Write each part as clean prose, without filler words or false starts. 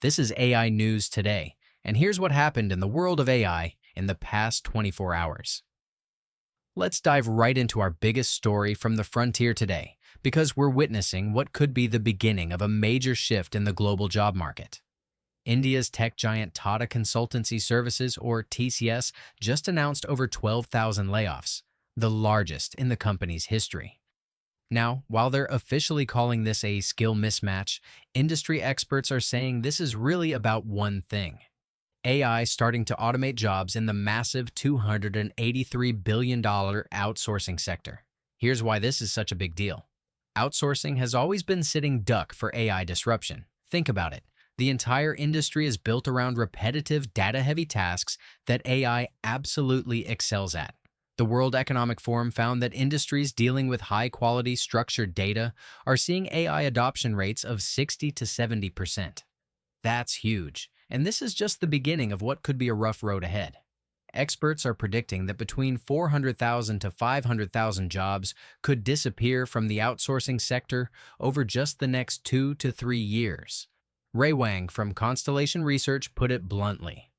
This is AI News Today, and here's what happened in the world of AI in the past 24 hours. Let's dive right into our biggest story from the frontier today, because we're witnessing what could be the beginning of a major shift in the global job market. India's tech giant Tata Consultancy Services, or TCS, just announced over 12,000 layoffs, the largest in the company's history. Now, while they're officially calling this a skill mismatch, industry experts are saying this is really about one thing: AI starting to automate jobs in the massive $283 billion outsourcing sector. Here's why this is such a big deal. Outsourcing has always been sitting duck for AI disruption. Think about it. The entire industry is built around repetitive, data-heavy tasks that AI absolutely excels at. The World Economic Forum found that industries dealing with high-quality, structured data are seeing AI adoption rates of 60 to 70%. That's huge, and this is just the beginning of what could be a rough road ahead. Experts are predicting that between 400,000 to 500,000 jobs could disappear from the outsourcing sector over just the next 2 to 3 years. Ray Wang from Constellation Research put it bluntly: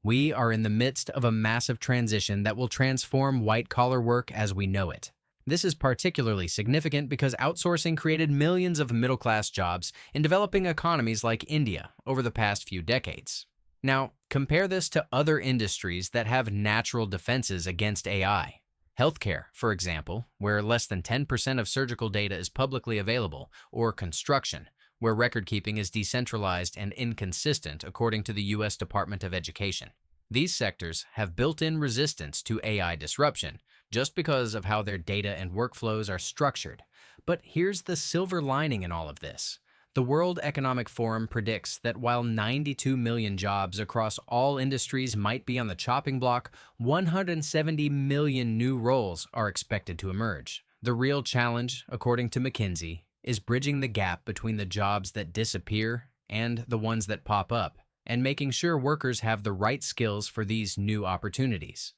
"We are in the midst of a massive transition that will transform white-collar work as we know it." This is particularly significant because outsourcing created millions of middle-class jobs in developing economies like India over the past few decades. Now, compare this to other industries that have natural defenses against AI. Healthcare, for example, where less than 10% of surgical data is publicly available, or construction, where record-keeping is decentralized and inconsistent according to the U.S. Department of Education. These sectors have built-in resistance to AI disruption just because of how their data and workflows are structured. But here's the silver lining in all of this. The World Economic Forum predicts that while 92 million jobs across all industries might be on the chopping block, 170 million new roles are expected to emerge. The real challenge, according to McKinsey, is bridging the gap between the jobs that disappear and the ones that pop up, and making sure workers have the right skills for these new opportunities.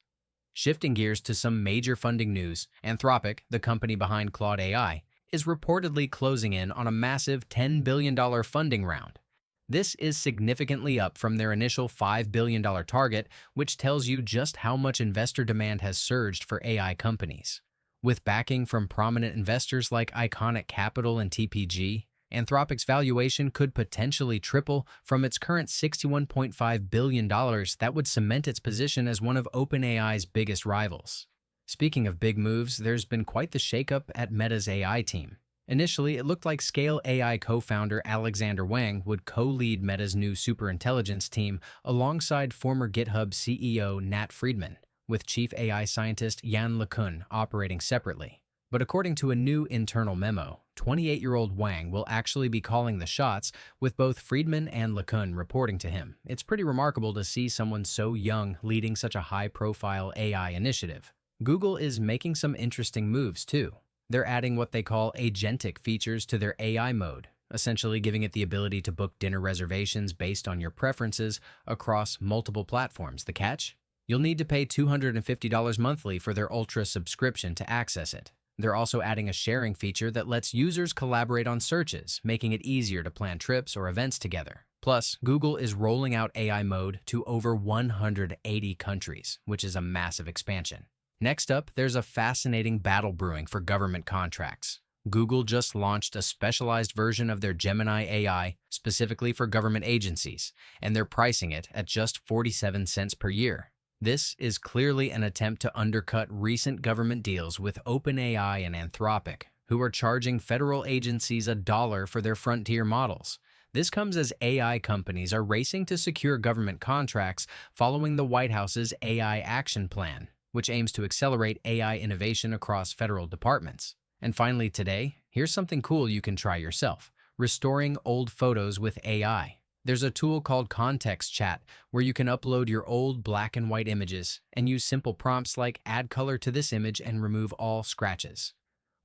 Shifting gears to some major funding news, Anthropic, the company behind Claude AI, is reportedly closing in on a massive $10 billion funding round. This is significantly up from their initial $5 billion target, which tells you just how much investor demand has surged for AI companies. With backing from prominent investors like Iconic Capital and TPG, Anthropic's valuation could potentially triple from its current $61.5 billion. That would cement its position as one of OpenAI's biggest rivals. Speaking of big moves, there's been quite the shakeup at Meta's AI team. Initially, it looked like Scale AI co-founder Alexander Wang would co-lead Meta's new superintelligence team alongside former GitHub CEO Nat Friedman, with chief AI scientist LeCun operating separately. But according to a new internal memo, 28-year-old Wang will actually be calling the shots, with both Friedman and LeCun reporting to him. It's pretty remarkable to see someone so young leading such a high-profile AI initiative. Google is making some interesting moves too. They're adding what they call agentic features to their AI mode, essentially giving it the ability to book dinner reservations based on your preferences across multiple platforms. The catch? You'll need to pay $250 monthly for their Ultra subscription to access it. They're also adding a sharing feature that lets users collaborate on searches, making it easier to plan trips or events together. Plus, Google is rolling out AI mode to over 180 countries, which is a massive expansion. Next up, there's a fascinating battle brewing for government contracts. Google just launched a specialized version of their Gemini AI specifically for government agencies, and they're pricing it at just 47 cents per year. This is clearly an attempt to undercut recent government deals with OpenAI and Anthropic, who are charging federal agencies $1 for their frontier models. This comes as AI companies are racing to secure government contracts following the White House's AI Action Plan, which aims to accelerate AI innovation across federal departments. And finally today, here's something cool you can try yourself: restoring old photos with AI. There's a tool called Context Chat where you can upload your old black and white images and use simple prompts like "add color to this image and remove all scratches."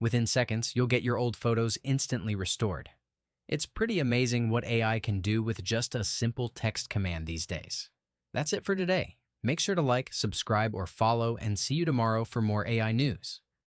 Within seconds, you'll get your old photos instantly restored. It's pretty amazing what AI can do with just a simple text command these days. That's it for today. Make sure to like, subscribe, or follow, and see you tomorrow for more AI news.